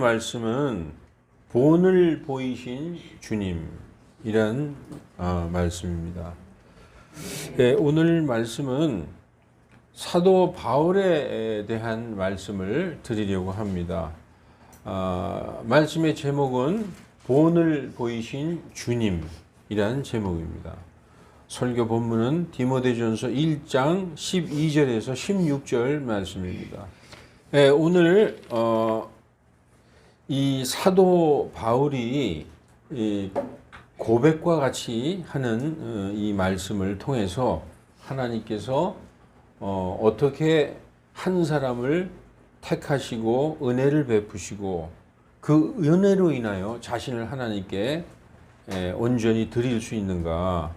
말씀은 본을 보이신 주님이란 말씀입니다. 네, 오늘 말씀은 사도 바울에 대한 말씀을 드리려고 합니다. 말씀의 제목은 본을 보이신 주님이란 제목입니다. 설교 본문은 디모데전서 1장 12절에서 16절 말씀입니다. 네, 오늘 이 사도 바울이 이 고백과 같이 하는 이 말씀을 통해서 하나님께서 어떻게 한 사람을 택하시고 은혜를 베푸시고 그 은혜로 인하여 자신을 하나님께 온전히 드릴 수 있는가,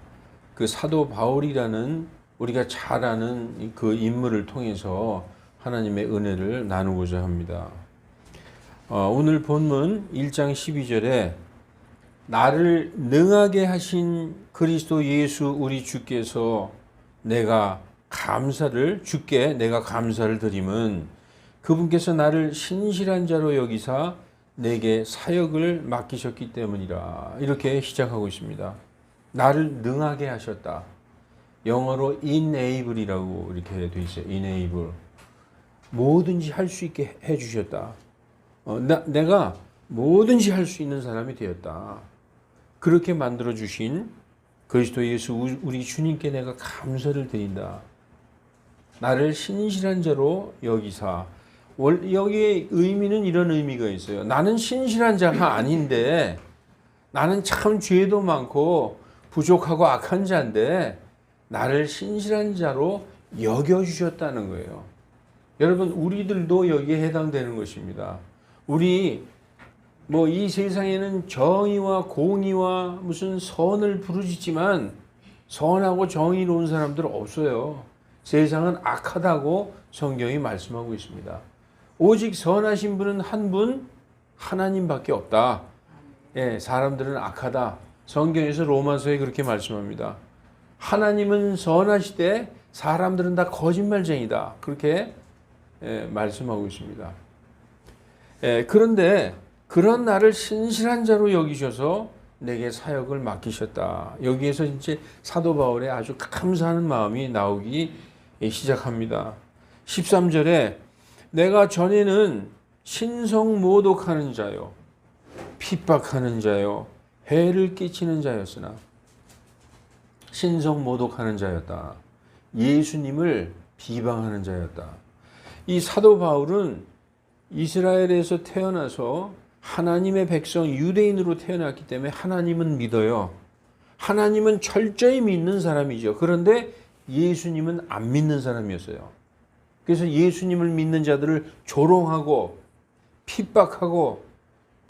그 사도 바울이라는 우리가 잘 아는 그 인물을 통해서 하나님의 은혜를 나누고자 합니다. 오늘 본문 1장 12절에 나를 능하게 하신 그리스도 예수 우리 주께서 내가 감사를 드림은 그분께서 나를 신실한 자로 여기사 내게 사역을 맡기셨기 때문이라. 이렇게 시작하고 있습니다. 나를 능하게 하셨다. 영어로 enable이라고 이렇게 돼 있어요. enable. 뭐든지 할 수 있게 해주셨다. 내가 뭐든지 할 수 있는 사람이 되었다. 그렇게 만들어주신 그리스도 예수 우리 주님께 내가 감사를 드린다. 나를 신실한 자로 여기사. 여기에 의미는 이런 의미가 있어요. 나는 신실한 자가 아닌데, 나는 참 죄도 많고 부족하고 악한 자인데 나를 신실한 자로 여겨주셨다는 거예요. 여러분, 우리들도 여기에 해당되는 것입니다. 우리 이 세상에는 정의와 공의와 무슨 선을 부르짖지만 선하고 정의로운 사람들 없어요. 세상은 악하다고 성경이 말씀하고 있습니다. 오직 선하신 분은 한 분, 하나님밖에 없다. 사람들은 악하다. 성경에서 로마서에 그렇게 말씀합니다. 하나님은 선하시되 사람들은 다 거짓말쟁이다. 그렇게 말씀하고 있습니다. 그런데 그런 나를 신실한 자로 여기셔서 내게 사역을 맡기셨다. 여기에서 이제 사도 바울의 아주 감사하는 마음이 나오기 시작합니다. 13절에 내가 전에는 신성모독하는 자요, 핍박하는 자요, 해를 끼치는 자였으나, 신성모독하는 자였다. 예수님을 비방하는 자였다. 이 사도 바울은 이스라엘에서 태어나서 하나님의 백성 유대인으로 태어났기 때문에 하나님은 믿어요. 하나님은 철저히 믿는 사람이죠. 그런데 예수님은 안 믿는 사람이었어요. 그래서 예수님을 믿는 자들을 조롱하고 핍박하고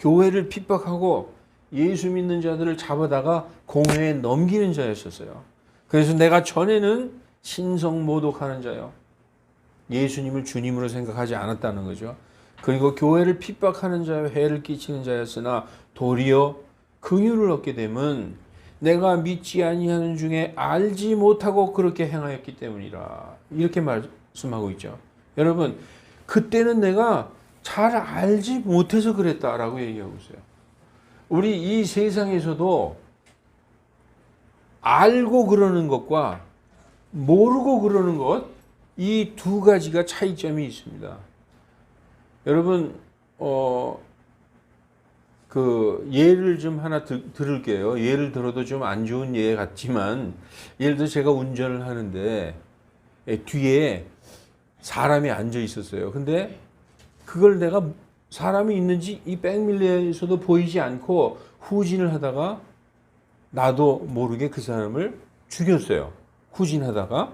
교회를 핍박하고 예수 믿는 자들을 잡아다가 공회에 넘기는 자였었어요. 그래서 내가 전에는 신성모독하는 자요, 예수님을 주님으로 생각하지 않았다는 거죠. 그리고 교회를 핍박하는 자요, 해를 끼치는 자였으나 도리어 긍휼을 얻게 되면 내가 믿지 아니하는 중에 알지 못하고 그렇게 행하였기 때문이라. 이렇게 말씀하고 있죠. 여러분, 그때는 내가 잘 알지 못해서 그랬다라고 얘기하고 있어요. 우리 이 세상에서도 알고 그러는 것과 모르고 그러는 것, 이 두 가지가 차이점이 있습니다. 여러분, 예를 좀 하나 들을게요. 예를 들어도 좀 안 좋은 예 같지만, 예를 들어 제가 운전을 하는데 뒤에 사람이 앉아 있었어요. 근데 그걸 내가 사람이 있는지 이 백밀러에서도 보이지 않고 후진을 하다가 나도 모르게 그 사람을 죽였어요. 후진하다가.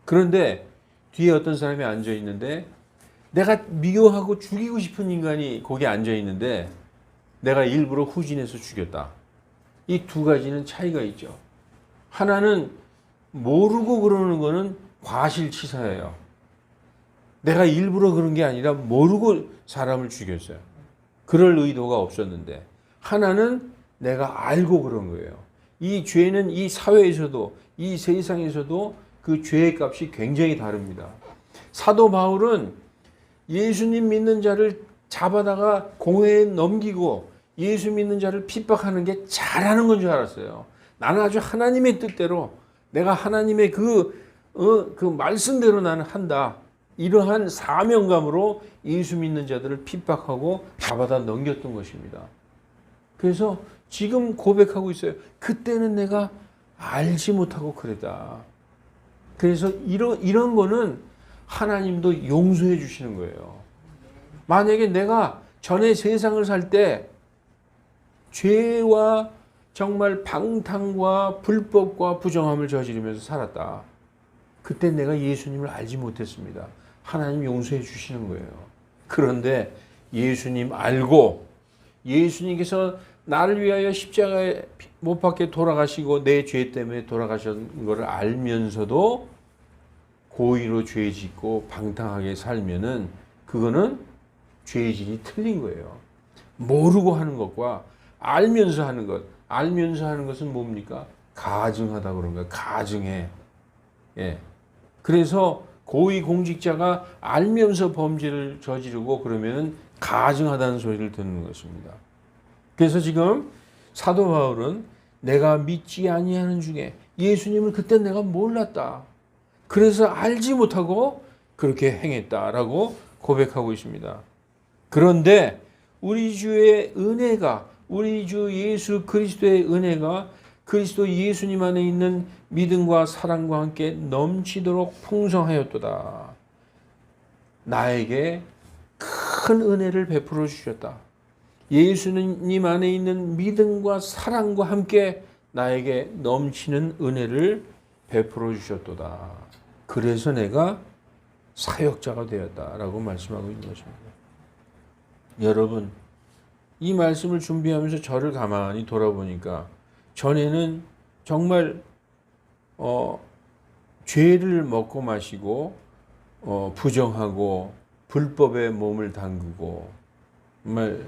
그런데 뒤에 어떤 사람이 앉아 있는데 내가 미워하고 죽이고 싶은 인간이 거기 앉아 있는데 내가 일부러 후진해서 죽였다. 이 두 가지는 차이가 있죠. 하나는 모르고 그러는 거는 과실치사예요. 내가 일부러 그런 게 아니라 모르고 사람을 죽였어요. 그럴 의도가 없었는데. 하나는 내가 알고 그런 거예요. 이 죄는 이 사회에서도 이 세상에서도 그 죄의 값이 굉장히 다릅니다. 사도 바울은 예수님 믿는 자를 잡아다가 공회에 넘기고 예수 믿는 자를 핍박하는 게 잘하는 건 줄 알았어요. 나는 아주 하나님의 뜻대로 내가 하나님의 그 말씀대로 나는 한다. 이러한 사명감으로 예수 믿는 자들을 핍박하고 잡아다 넘겼던 것입니다. 그래서 지금 고백하고 있어요. 그때는 내가 알지 못하고 그랬다. 그래서 이런 거는 하나님도 용서해 주시는 거예요. 만약에 내가 전에 세상을 살 때 죄와 정말 방탕과 불법과 부정함을 저지르면서 살았다. 그때 내가 예수님을 알지 못했습니다. 하나님 용서해 주시는 거예요. 그런데 예수님 알고 예수님께서 나를 위하여 십자가에 못 박혀 돌아가시고 내 죄 때문에 돌아가신 것을 알면서도 고의로 죄 짓고 방탕하게 살면은 그거는 죄질이 틀린 거예요. 모르고 하는 것과 알면서 하는 것. 알면서 하는 것은 뭡니까? 가증하다 그런 거예요. 가증해. 예. 그래서 고위 공직자가 알면서 범죄를 저지르고 그러면은 가증하다는 소리를 듣는 것입니다. 그래서 지금 사도 바울은 내가 믿지 아니하는 중에 예수님을 그때 내가 몰랐다. 그래서 알지 못하고 그렇게 행했다라고 고백하고 있습니다. 그런데 우리 주의 은혜가 우리 주 예수 그리스도의 은혜가 그리스도 예수님 안에 있는 믿음과 사랑과 함께 넘치도록 풍성하였도다. 나에게 큰 은혜를 베풀어 주셨다. 예수님 안에 있는 믿음과 사랑과 함께 나에게 넘치는 은혜를 베풀어 주셨도다. 그래서 내가 사역자가 되었다라고 말씀하고 있는 것입니다. 여러분, 이 말씀을 준비하면서 저를 가만히 돌아보니까 전에는 정말 죄를 먹고 마시고 부정하고 불법에 몸을 담그고 정말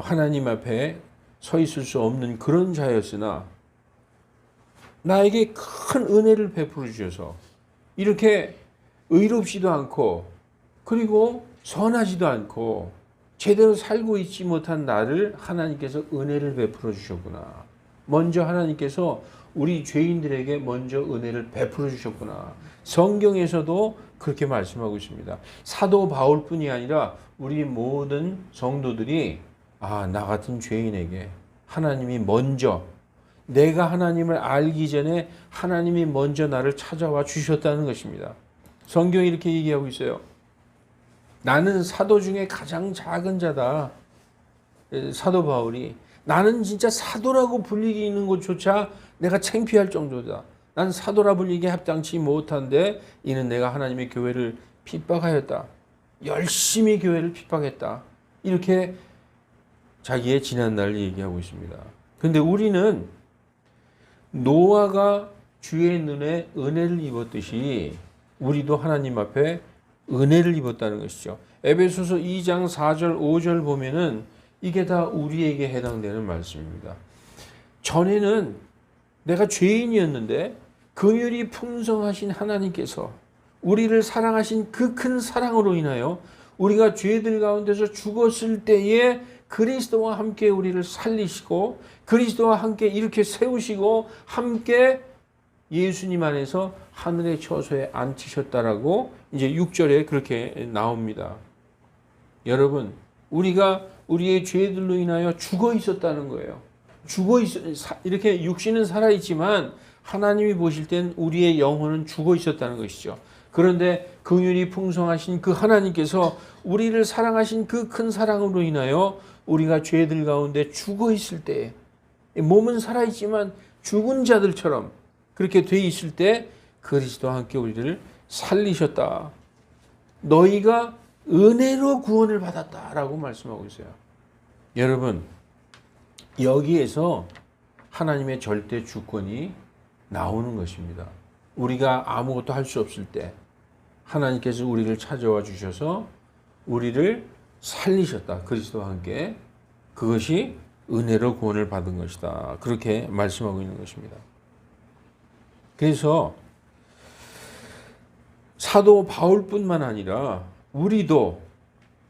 하나님 앞에 서 있을 수 없는 그런 자였으나 나에게 큰 은혜를 베풀어 주셔서 이렇게 의롭지도 않고 그리고 선하지도 않고 제대로 살고 있지 못한 나를 하나님께서 은혜를 베풀어 주셨구나. 먼저 하나님께서 우리 죄인들에게 먼저 은혜를 베풀어 주셨구나. 성경에서도 그렇게 말씀하고 있습니다. 사도 바울뿐이 아니라 우리 모든 성도들이 나 같은 죄인에게 하나님이 먼저 내가 하나님을 알기 전에 하나님이 먼저 나를 찾아와 주셨다는 것입니다. 성경이 이렇게 얘기하고 있어요. 나는 사도 중에 가장 작은 자다. 사도 바울이 나는 진짜 사도라고 불리기 있는 것조차 내가 창피할 정도다. 난 사도라 불리기 합당치 못한데 이는 내가 하나님의 교회를 핍박하였다. 열심히 교회를 핍박했다. 이렇게 자기의 지난 날을 얘기하고 있습니다. 그런데 우리는 노아가 주의 눈에 은혜를 입었듯이 우리도 하나님 앞에 은혜를 입었다는 것이죠. 에베소서 2장 4절 5절 보면은 이게 다 우리에게 해당되는 말씀입니다. 전에는 내가 죄인이었는데 긍휼이 풍성하신 하나님께서 우리를 사랑하신 그 큰 사랑으로 인하여 우리가 죄들 가운데서 죽었을 때에 그리스도와 함께 우리를 살리시고 그리스도와 함께 이렇게 세우시고 함께 예수님 안에서 하늘의 처소에 앉히셨다라고 이제 6절에 그렇게 나옵니다. 여러분, 우리가 우리의 죄들로 인하여 죽어 있었다는 거예요. 이렇게 육신은 살아 있지만 하나님이 보실 땐 우리의 영혼은 죽어 있었다는 것이죠. 그런데 긍휼이 풍성하신 그 하나님께서 우리를 사랑하신 그 큰 사랑으로 인하여 우리가 죄들 가운데 죽어 있을 때 몸은 살아 있지만 죽은 자들처럼 그렇게 돼 있을 때 그리스도와 함께 우리를 살리셨다. 너희가 은혜로 구원을 받았다라고 말씀하고 있어요. 여러분, 여기에서 하나님의 절대 주권이 나오는 것입니다. 우리가 아무것도 할 수 없을 때 하나님께서 우리를 찾아와 주셔서 우리를 살리셨다. 그리스도와 함께. 그것이 은혜로 구원을 받은 것이다. 그렇게 말씀하고 있는 것입니다. 그래서 사도 바울뿐만 아니라 우리도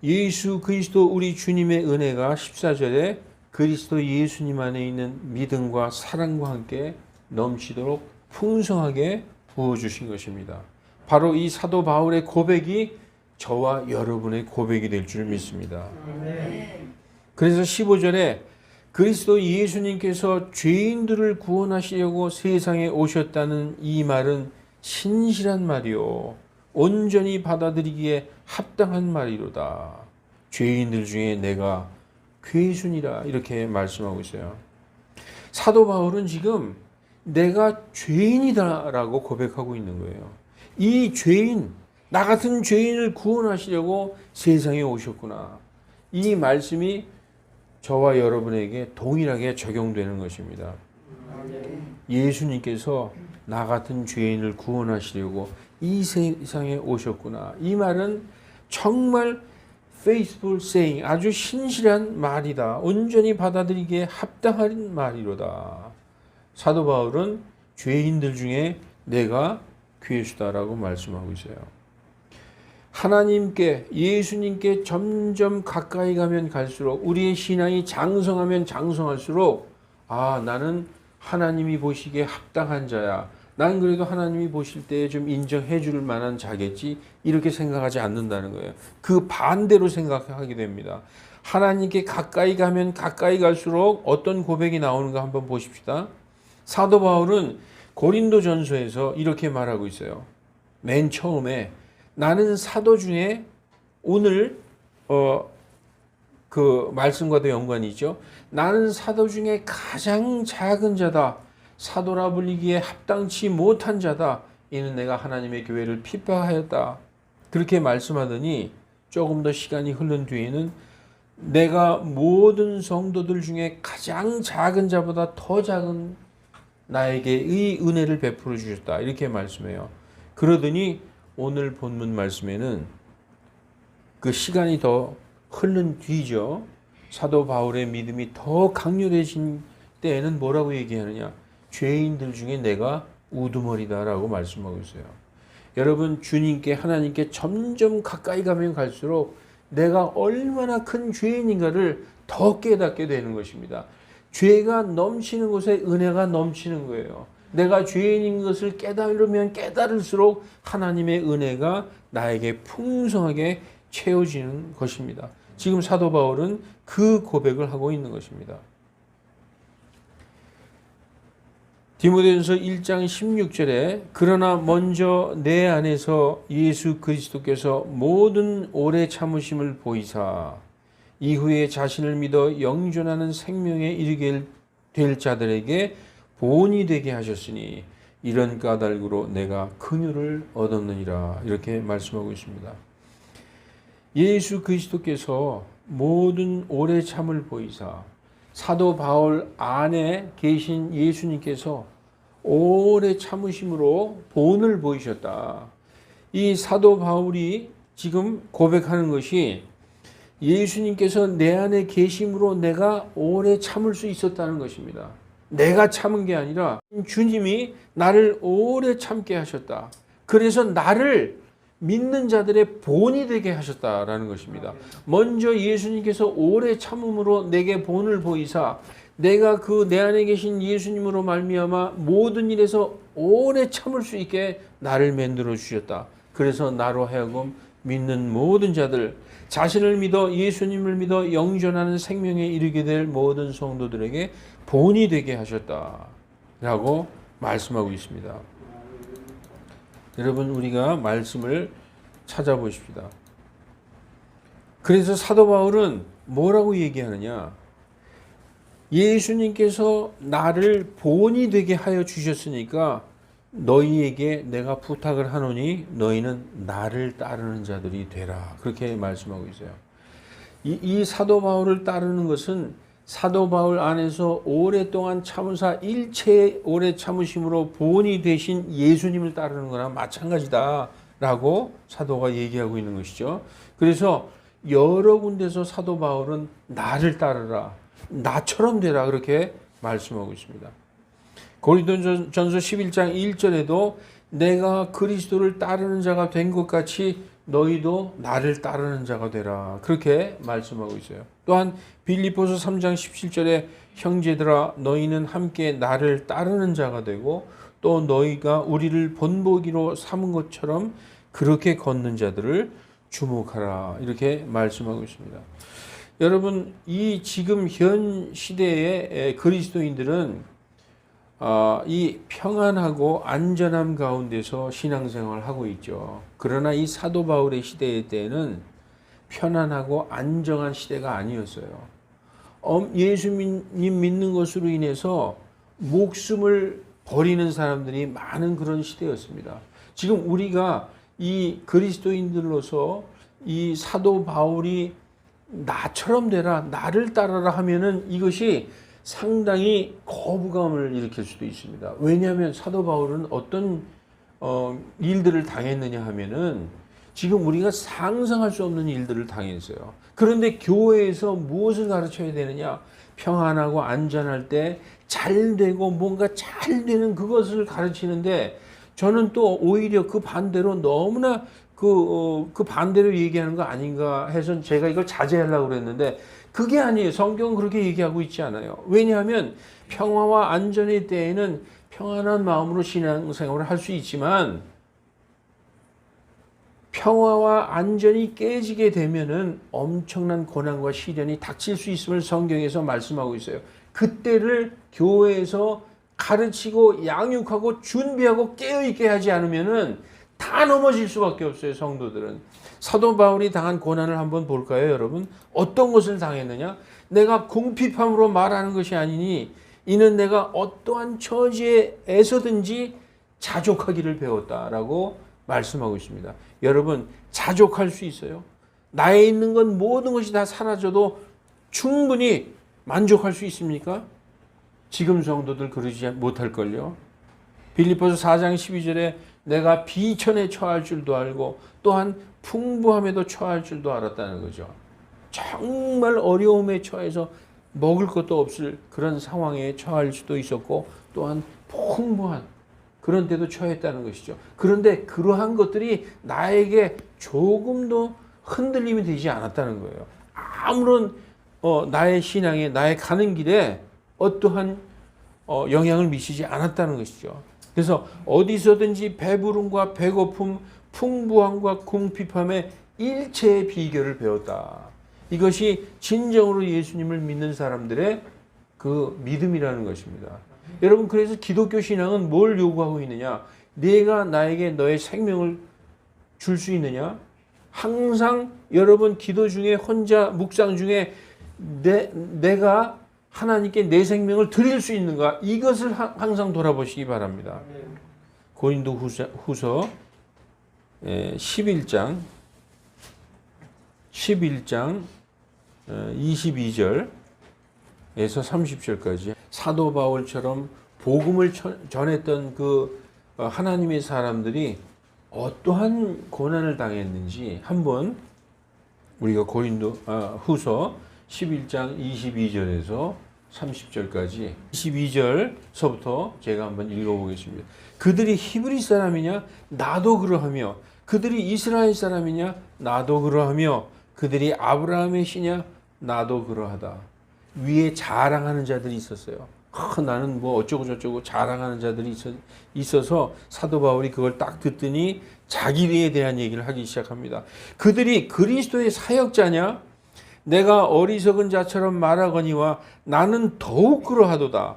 예수 그리스도 우리 주님의 은혜가 14절에 그리스도 예수님 안에 있는 믿음과 사랑과 함께 넘치도록 풍성하게 부어주신 것입니다. 바로 이 사도 바울의 고백이 저와 여러분의 고백이 될 줄 믿습니다. 그래서 15절에 그리스도 예수님께서 죄인들을 구원하시려고 세상에 오셨다는 이 말은 신실한 말이요 온전히 받아들이기에 합당한 말이로다. 죄인들 중에 내가 괴순이라 이렇게 말씀하고 있어요. 사도 바울은 지금 내가 죄인이다라고 고백하고 있는 거예요. 이 죄인, 나 같은 죄인을 구원하시려고 세상에 오셨구나. 이 말씀이 저와 여러분에게 동일하게 적용되는 것입니다. 예수님께서 나 같은 죄인을 구원하시려고 이 세상에 오셨구나. 이 말은 정말 faithful saying, 아주 신실한 말이다. 온전히 받아들이기에 합당한 말이로다. 사도 바울은 죄인들 중에 내가 괴수다라고 말씀하고 있어요. 하나님께, 예수님께 점점 가까이 가면 갈수록 우리의 신앙이 장성하면 장성할수록 나는 하나님이 보시기에 합당한 자야. 난 그래도 하나님이 보실 때 좀 인정해 줄 만한 자겠지. 이렇게 생각하지 않는다는 거예요. 그 반대로 생각하게 됩니다. 하나님께 가까이 가면 가까이 갈수록 어떤 고백이 나오는가 한번 보십시다. 사도 바울은 고린도전서에서 이렇게 말하고 있어요. 맨 처음에 나는 사도 중에 오늘 그 말씀과도 연관이 있죠. 나는 사도 중에 가장 작은 자다. 사도라 불리기에 합당치 못한 자다. 이는 내가 하나님의 교회를 핍박하였다. 그렇게 말씀하더니 조금 더 시간이 흐른 뒤에는 내가 모든 성도들 중에 가장 작은 자보다 더 작은 나에게 이 은혜를 베풀어 주셨다. 이렇게 말씀해요. 그러더니 오늘 본문 말씀에는 그 시간이 더 흐른 뒤죠. 사도 바울의 믿음이 더 강렬해진 때에는 뭐라고 얘기하느냐. 죄인들 중에 내가 우두머리다라고 말씀하고 있어요. 여러분, 주님께 하나님께 점점 가까이 가면 갈수록 내가 얼마나 큰 죄인인가를 더 깨닫게 되는 것입니다. 죄가 넘치는 곳에 은혜가 넘치는 거예요. 내가 죄인인 것을 깨달으면 깨달을수록 하나님의 은혜가 나에게 풍성하게 채워지는 것입니다. 지금 사도 바울은 그 고백을 하고 있는 것입니다. 디모데전서 1장 16절에 그러나 먼저 내 안에서 예수 그리스도께서 모든 오래 참으심을 보이사 이후에 자신을 믿어 영존하는 생명에 이르게 될 자들에게 본이 되게 하셨으니 이런 까닭으로 내가 긍휼을 얻었느니라. 이렇게 말씀하고 있습니다. 예수 그리스도께서 모든 오래 참을 보이사 사도 바울 안에 계신 예수님께서 오래 참으심으로 본을 보이셨다. 이 사도 바울이 지금 고백하는 것이 예수님께서 내 안에 계심으로 내가 오래 참을 수 있었다는 것입니다. 내가 참은 게 아니라 주님이 나를 오래 참게 하셨다. 그래서 나를 믿는 자들의 본이 되게 하셨다라는 것입니다. 먼저 예수님께서 오래 참음으로 내게 본을 보이사 내가 그 내 안에 계신 예수님으로 말미암아 모든 일에서 오래 참을 수 있게 나를 만들어 주셨다. 그래서 나로 하여금 믿는 모든 자들, 자신을 믿어 예수님을 믿어 영존하는 생명에 이르게 될 모든 성도들에게 본이 되게 하셨다라고 말씀하고 있습니다. 여러분, 우리가 말씀을 찾아보십시다. 그래서 사도 바울은 뭐라고 얘기하느냐? 예수님께서 나를 본이 되게 하여 주셨으니까 너희에게 내가 부탁을 하노니 너희는 나를 따르는 자들이 되라. 그렇게 말씀하고 있어요. 이 사도 바울을 따르는 것은 사도 바울 안에서 오랫동안 참으사 일체의 오래 참으심으로 본이 되신 예수님을 따르는 거나 마찬가지다라고 사도가 얘기하고 있는 것이죠. 그래서 여러 군데서 사도 바울은 나를 따르라, 나처럼 되라 그렇게 말씀하고 있습니다. 고린도전서 11장 1절에도 내가 그리스도를 따르는 자가 된 것 같이 너희도 나를 따르는 자가 되라. 그렇게 말씀하고 있어요. 또한 빌립보서 3장 17절에 형제들아 너희는 함께 나를 따르는 자가 되고 또 너희가 우리를 본보기로 삼은 것처럼 그렇게 걷는 자들을 주목하라. 이렇게 말씀하고 있습니다. 여러분, 이 지금 현 시대의 그리스도인들은 이 평안하고 안전함 가운데서 신앙생활을 하고 있죠. 그러나 이 사도 바울의 시대 때에는 편안하고 안정한 시대가 아니었어요. 예수님 믿는 것으로 인해서 목숨을 버리는 사람들이 많은 그런 시대였습니다. 지금 우리가 이 그리스도인들로서 이 사도 바울이 나처럼 되라, 나를 따라라 하면은 이것이 상당히 거부감을 일으킬 수도 있습니다. 왜냐하면 사도 바울은 어떤 일들을 당했느냐 하면은 지금 우리가 상상할 수 없는 일들을 당했어요. 그런데 교회에서 무엇을 가르쳐야 되느냐? 평안하고 안전할 때 잘 되고 뭔가 잘 되는 그것을 가르치는데 저는 또 오히려 그 반대로 너무나 그 반대로 얘기하는 거 아닌가 해서 제가 이걸 자제하려고 그랬는데 그게 아니에요. 성경은 그렇게 얘기하고 있지 않아요. 왜냐하면 평화와 안전의 때에는 평안한 마음으로 신앙생활을 할 수 있지만 평화와 안전이 깨지게 되면은 엄청난 고난과 시련이 닥칠 수 있음을 성경에서 말씀하고 있어요. 그때를 교회에서 가르치고 양육하고 준비하고 깨어있게 하지 않으면은 다 넘어질 수밖에 없어요. 성도들은. 사도 바울이 당한 고난을 한번 볼까요, 여러분? 어떤 것을 당했느냐? 내가 궁핍함으로 말하는 것이 아니니 이는 내가 어떠한 처지에서든지 자족하기를 배웠다라고 말씀하고 있습니다. 여러분, 자족할 수 있어요. 나에 있는 건 모든 것이 다 사라져도 충분히 만족할 수 있습니까? 지금 성도들 그러지 못할걸요. 빌립보서 4장 12절에 내가 비천에 처할 줄도 알고 또한 풍부함에도 처할 줄도 알았다는 거죠. 정말 어려움에 처해서 먹을 것도 없을 그런 상황에 처할 수도 있었고 또한 풍부한 그런 데도 처했다는 것이죠. 그런데 그러한 것들이 나에게 조금도 흔들림이 되지 않았다는 거예요. 아무런 나의 신앙에 나의 가는 길에 어떠한 영향을 미치지 않았다는 것이죠. 그래서 어디서든지 배부름과 배고픔, 풍부함과 궁핍함의 일체의 비결을 배웠다. 이것이 진정으로 예수님을 믿는 사람들의 그 믿음이라는 것입니다. 여러분, 그래서 기독교 신앙은 뭘 요구하고 있느냐? 내가 나에게 너의 생명을 줄 수 있느냐? 항상 여러분 기도 중에 혼자 묵상 중에 내가 하나님께 내 생명을 드릴 수 있는가? 이것을 항상 돌아보시기 바랍니다. 고린도 후서 11장 22절에서 30절까지 사도 바울처럼 복음을 전했던 그 하나님의 사람들이 어떠한 고난을 당했는지 한번 우리가 고린도 후서 11장 22절에서 30절까지 22절서부터 제가 한번 읽어보겠습니다. 그들이 히브리 사람이냐? 나도 그러하며 그들이 이스라엘 사람이냐? 나도 그러하며 그들이 아브라함의 씨냐? 나도 그러하다. 위에 자랑하는 자들이 있었어요. 나는 뭐 어쩌고 저쩌고 자랑하는 자들이 있어서 사도 바울이 그걸 딱 듣더니 자기에 대한 얘기를 하기 시작합니다. 그들이 그리스도의 사역자냐? 내가 어리석은 자처럼 말하거니와 나는 더욱 그러하도다.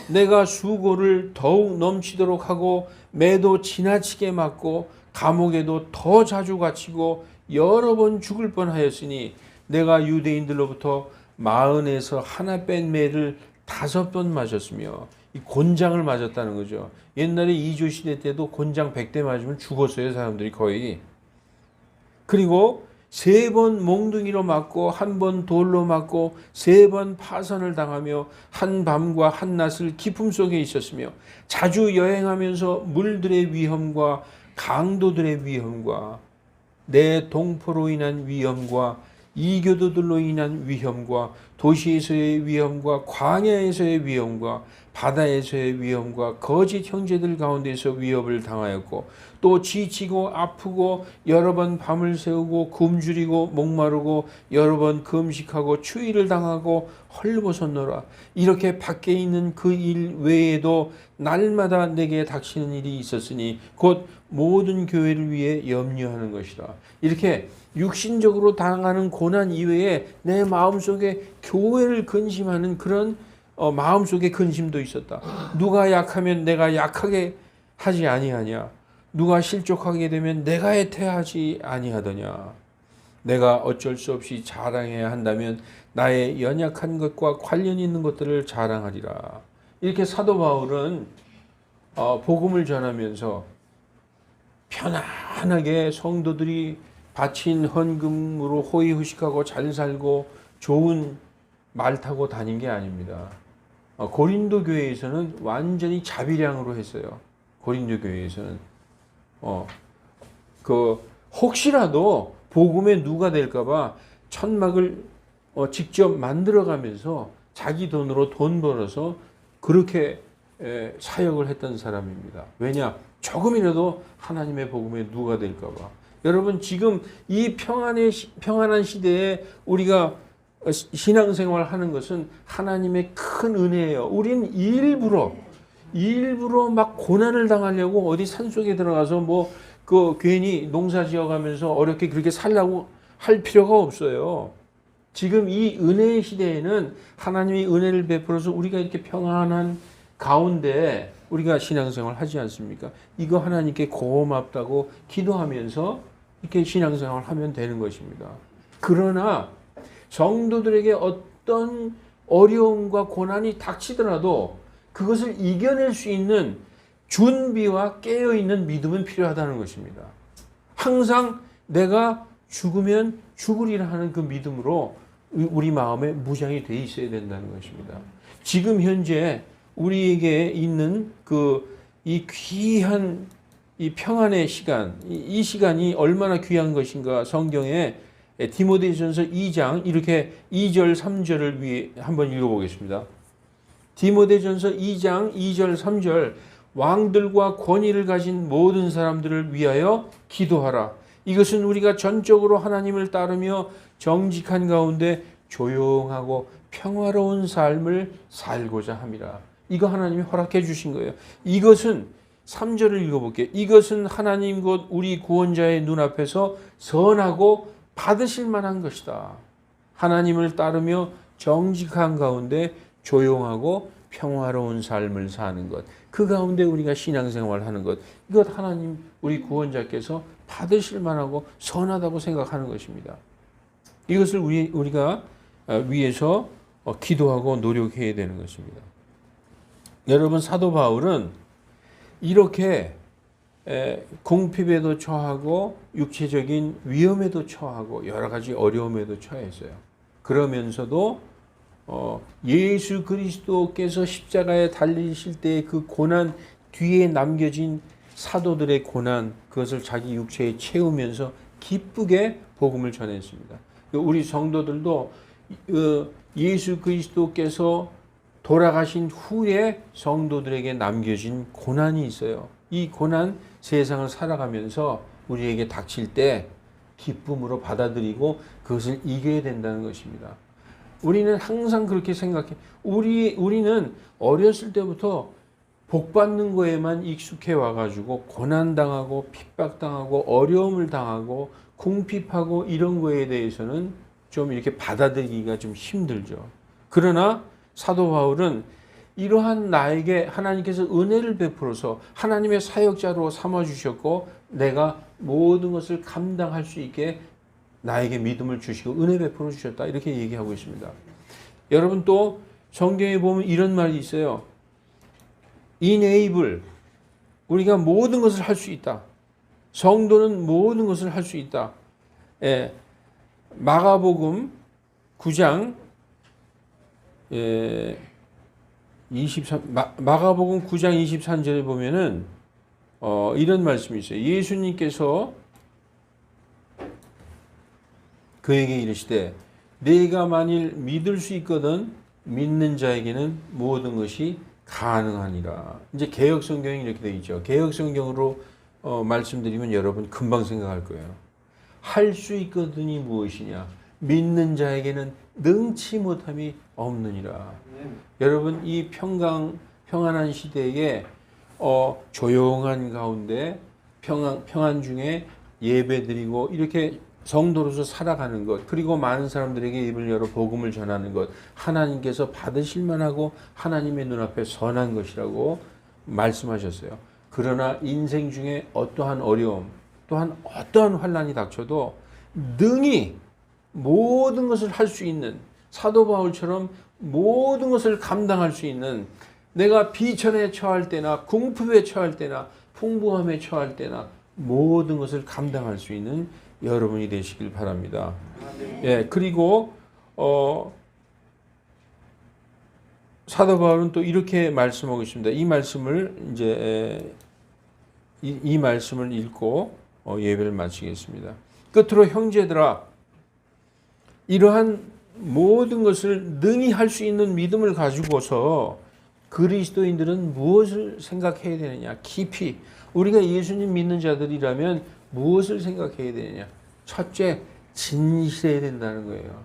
내가 수고를 더욱 넘치도록 하고 매도 지나치게 맞고 감옥에도 더 자주 갇히고 여러 번 죽을 뻔하였으니 내가 유대인들로부터 40에서 하나 뺀 매를 5번 맞았으며 이 곤장을 맞았다는 거죠. 옛날에 이조 시대 때도 곤장 100대 맞으면 죽었어요. 사람들이 거의. 그리고 3번 몽둥이로 맞고 1번 돌로 맞고 3번 파선을 당하며 한 밤과 한 낮을 기품 속에 있었으며 자주 여행하면서 물들의 위험과 강도들의 위험과 내 동포로 인한 위험과 이교도들로 인한 위험과 도시에서의 위험과 광야에서의 위험과 바다에서의 위험과 거짓 형제들 가운데서 위협을 당하였고 또 지치고 아프고 여러 번 밤을 새우고 굶주리고 목마르고 여러 번 금식하고 추위를 당하고 헐벗었노라. 이렇게 밖에 있는 그 일 외에도 날마다 내게 닥치는 일이 있었으니 곧 모든 교회를 위해 염려하는 것이다. 이렇게 육신적으로 당하는 고난 이외에 내 마음속에 교회를 근심하는 그런 마음속에 근심도 있었다. 누가 약하면 내가 약하게 하지 아니하냐. 누가 실족하게 되면 내가 애태하지 아니하더냐. 내가 어쩔 수 없이 자랑해야 한다면 나의 연약한 것과 관련 있는 것들을 자랑하리라. 이렇게 사도 바울은 복음을 전하면서 편안하게 성도들이 바친 헌금으로 호의호식하고 잘 살고 좋은 말 타고 다닌 게 아닙니다. 고린도 교회에서는 완전히 자비량으로 했어요. 고린도 교회에서는 혹시라도 복음의 누가 될까봐 천막을 직접 만들어가면서 자기 돈으로 돈 벌어서 그렇게 사역을 했던 사람입니다. 왜냐? 조금이라도 하나님의 복음의 누가 될까봐. 여러분 지금 이 평안한 시대에 우리가 신앙생활 하는 것은 하나님의 큰 은혜예요. 우린 일부러 막 고난을 당하려고 어디 산속에 들어가서 괜히 농사 지어가면서 어렵게 그렇게 살려고 할 필요가 없어요. 지금 이 은혜의 시대에는 하나님이 은혜를 베풀어서 우리가 이렇게 평안한 가운데 우리가 신앙생활 하지 않습니까? 이거 하나님께 고맙다고 기도하면서 이렇게 신앙생활 하면 되는 것입니다. 그러나 성도들에게 어떤 어려움과 고난이 닥치더라도 그것을 이겨낼 수 있는 준비와 깨어있는 믿음은 필요하다는 것입니다. 항상 내가 죽으면 죽으리라 하는 그 믿음으로 우리 마음에 무장이 돼 있어야 된다는 것입니다. 지금 현재 우리에게 있는 이 귀한 이 평안의 시간, 이 시간이 얼마나 귀한 것인가. 성경에 디모데전서 2장 이렇게 2절 3절을 위해 한번 읽어보겠습니다. 디모데전서 2장 2절 3절 왕들과 권위를 가진 모든 사람들을 위하여 기도하라. 이것은 우리가 전적으로 하나님을 따르며 정직한 가운데 조용하고 평화로운 삶을 살고자 함이라. 이거 하나님이 허락해 주신 거예요. 이것은 3절을 읽어볼게요. 이것은 하나님 곧 우리 구원자의 눈앞에서 선하고 받으실 만한 것이다. 하나님을 따르며 정직한 가운데 조용하고 평화로운 삶을 사는 것. 그 가운데 우리가 신앙생활을 하는 것. 이것 하나님 우리 구원자께서 받으실 만하고 선하다고 생각하는 것입니다. 이것을 우리가 위해서 기도하고 노력해야 되는 것입니다. 여러분 사도 바울은 이렇게 궁핍에도 처하고 육체적인 위험에도 처하고 여러 가지 어려움에도 처했어요. 그러면서도 예수 그리스도께서 십자가에 달리실 때의 그 고난 뒤에 남겨진 사도들의 고난, 그것을 자기 육체에 채우면서 기쁘게 복음을 전했습니다. 우리 성도들도 예수 그리스도께서 돌아가신 후에 성도들에게 남겨진 고난이 있어요. 이 고난 세상을 살아가면서 우리에게 닥칠 때 기쁨으로 받아들이고 그것을 이겨야 된다는 것입니다. 우리는 항상 그렇게 생각해. 우리는 어렸을 때부터 복 받는 거에만 익숙해 와가지고 고난당하고 핍박당하고 어려움을 당하고 궁핍하고 이런 거에 대해서는 좀 이렇게 받아들이기가 좀 힘들죠. 그러나 사도 바울은 이러한 나에게 하나님께서 은혜를 베풀어서 하나님의 사역자로 삼아주셨고 내가 모든 것을 감당할 수 있게 나에게 믿음을 주시고 은혜 베풀어 주셨다. 이렇게 얘기하고 있습니다. 여러분 또 성경에 보면 이런 말이 있어요. enable. 우리가 모든 것을 할 수 있다. 성도는 모든 것을 할 수 있다. 마가복음 9장 마가복음 9장 23절에 보면은 이런 말씀이 있어요. 예수님께서 그에게 이르시되 내가 만일 믿을 수 있거든 믿는 자에게는 모든 것이 가능하니라. 이제 개역 성경이 이렇게 되어 있죠. 개역 성경으로 말씀드리면 여러분 금방 생각할 거예요. 할 수 있거든이 무엇이냐? 믿는 자에게는 능치 못함이 없느니라. 여러분 이 평안한 시대에 조용한 가운데 평안 중에 예배드리고 이렇게 성도로서 살아가는 것, 그리고 많은 사람들에게 입을 열어 복음을 전하는 것, 하나님께서 받으실 만하고 하나님의 눈앞에 선한 것이라고 말씀하셨어요. 그러나 인생 중에 어떠한 어려움, 또한 어떠한 환난이 닥쳐도 능히 모든 것을 할 수 있는, 사도 바울처럼 모든 것을 감당할 수 있는, 내가 비천에 처할 때나 궁핍에 처할 때나 풍부함에 처할 때나 모든 것을 감당할 수 있는 여러분이 되시길 바랍니다. 예, 그리고 사도 바울은 또 이렇게 말씀하고 있습니다. 이 말씀을 이제 이 말씀을 읽고 예배를 마치겠습니다. 끝으로 형제들아, 이러한 모든 것을 능히 할 수 있는 믿음을 가지고서 그리스도인들은 무엇을 생각해야 되느냐? 깊이 우리가 예수님 믿는 자들이라면 무엇을 생각해야 되느냐? 첫째, 진실해야 된다는 거예요.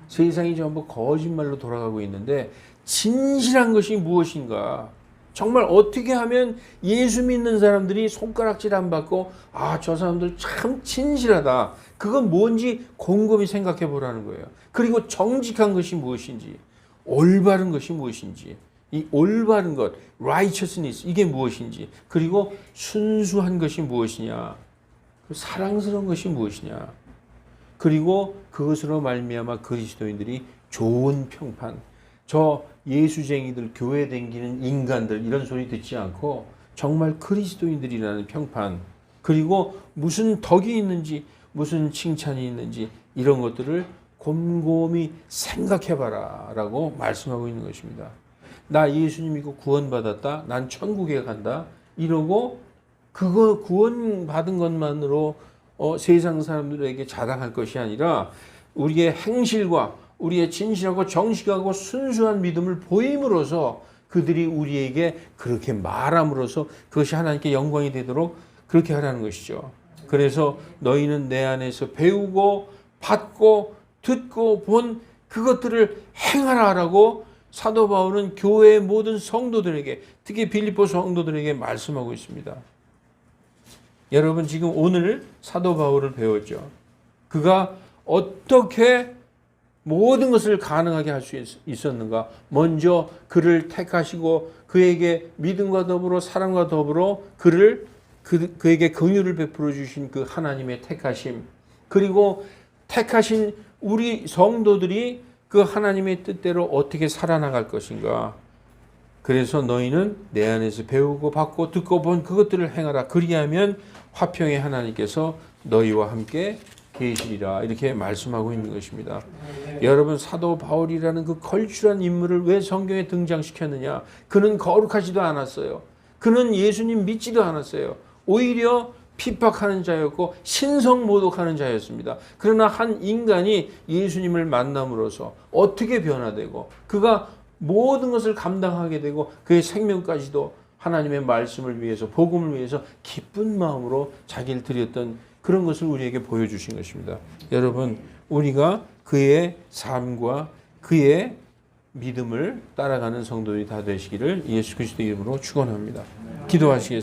세상이 전부 거짓말로 돌아가고 있는데 진실한 것이 무엇인가? 정말 어떻게 하면 예수 믿는 사람들이 손가락질 안 받고 저 사람들 참 진실하다. 그건 뭔지 곰곰이 생각해 보라는 거예요. 그리고 정직한 것이 무엇인지, 올바른 것이 무엇인지, 이 올바른 것, righteousness, 이게 무엇인지, 그리고 순수한 것이 무엇이냐, 사랑스러운 것이 무엇이냐, 그리고 그것으로 말미암아 그리스도인들이 좋은 평판, 저 예수쟁이들, 교회 댕기는 인간들 이런 소리 듣지 않고 정말 그리스도인들이라는 평판, 그리고 무슨 덕이 있는지 무슨 칭찬이 있는지 이런 것들을 곰곰이 생각해봐라 라고 말씀하고 있는 것입니다. 나 예수님 믿고 구원받았다, 난 천국에 간다 이러고 그거 구원받은 것만으로 세상 사람들에게 자랑할 것이 아니라 우리의 행실과 우리의 진실하고 정직하고 순수한 믿음을 보임으로써 그들이 우리에게 그렇게 말함으로써 그것이 하나님께 영광이 되도록 그렇게 하라는 것이죠. 그래서 너희는 내 안에서 배우고 받고 듣고 본 그것들을 행하라라고 사도 바울은 교회의 모든 성도들에게, 특히 빌립보 성도들에게 말씀하고 있습니다. 여러분 지금 오늘 사도 바울을 배웠죠. 그가 어떻게 모든 것을 가능하게 할 수 있었는가? 먼저 그를 택하시고 그에게 믿음과 더불어 사랑과 더불어 그에게 긍휼을 베풀어 주신 그 하나님의 택하심, 그리고 택하신 우리 성도들이 그 하나님의 뜻대로 어떻게 살아나갈 것인가? 그래서 너희는 내 안에서 배우고 받고 듣고 본 그것들을 행하라. 그리하면 화평의 하나님께서 너희와 함께 계시리라. 이렇게 말씀하고 있는 것입니다. 여러분 사도 바울이라는 그 걸출한 인물을 왜 성경에 등장시켰느냐? 그는 거룩하지도 않았어요. 그는 예수님 믿지도 않았어요. 오히려 핍박하는 자였고 신성모독하는 자였습니다. 그러나 한 인간이 예수님을 만남으로써 어떻게 변화되고 그가 모든 것을 감당하게 되고 그의 생명까지도 하나님의 말씀을 위해서, 복음을 위해서 기쁜 마음으로 자기를 드렸던 그런 것을 우리에게 보여주신 것입니다. 여러분, 우리가 그의 삶과 그의 믿음을 따라가는 성도들이 다 되시기를 예수 그리스도 이름으로 축원합니다. 기도하시겠습니다.